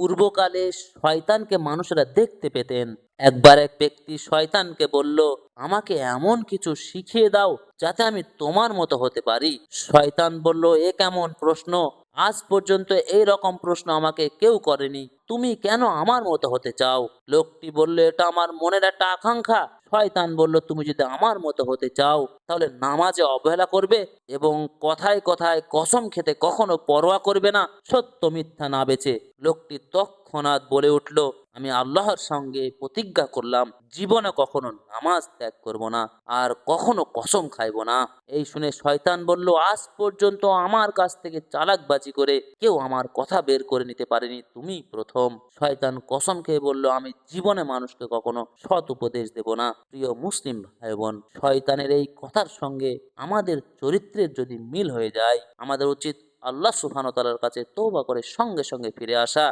পূর্বকালে শয়তানকে মানুষেরা দেখতে পেতেন। একবার এক ব্যক্তি শয়তানকে বলল, আমাকে এমন কিছু শিখিয়ে দাও যাতে আমি তোমার মতো হতে পারি। শয়তান বলল, এ কেমন প্রশ্ন? আজ পর্যন্ত এই রকম প্রশ্ন আমাকে কেউ করেনি। তুমি কেন আমার মতো হতে চাও? লোকটি বলল, এটা আমার মনের একটা আকাঙ্ক্ষা। শয়তান বলল, তুমি যদি আমার মতো হতে চাও তাহলে নামাজে অবহেলা করবে এবং কথায় কথায় কসম খেতে কখনো পরোয়া করবে না, সত্য মিথ্যা না বেছে। লোকটি তৎক্ষণাৎ বলে উঠল, আমি আল্লাহর সঙ্গে প্রতিজ্ঞা করলাম জীবনে কখনো নামাজ ত্যাগ করব না আর কখনো কসম খাইব না। এই শুনে শয়তান বলল, আজ পর্যন্ত আমার কাছ থেকে চালাকবাজি করে কেউ আমার কথা বের করে নিতে পারেনি, তুমি প্রথম। শয়তান কসম খেয়ে বলল, আমি জীবনে মানুষকে কখনো সৎ উপদেশ দেব না। প্রিয় মুসলিম ভাই বোন, শয়তানের এই কথার সঙ্গে আমাদের চরিত্রের যদি মিল হয়ে যায়, আমাদের উচিত আল্লাহ সুবহানাহু ওয়া তাআলার কাছে তওবা করে সঙ্গে সঙ্গে ফিরে আসা।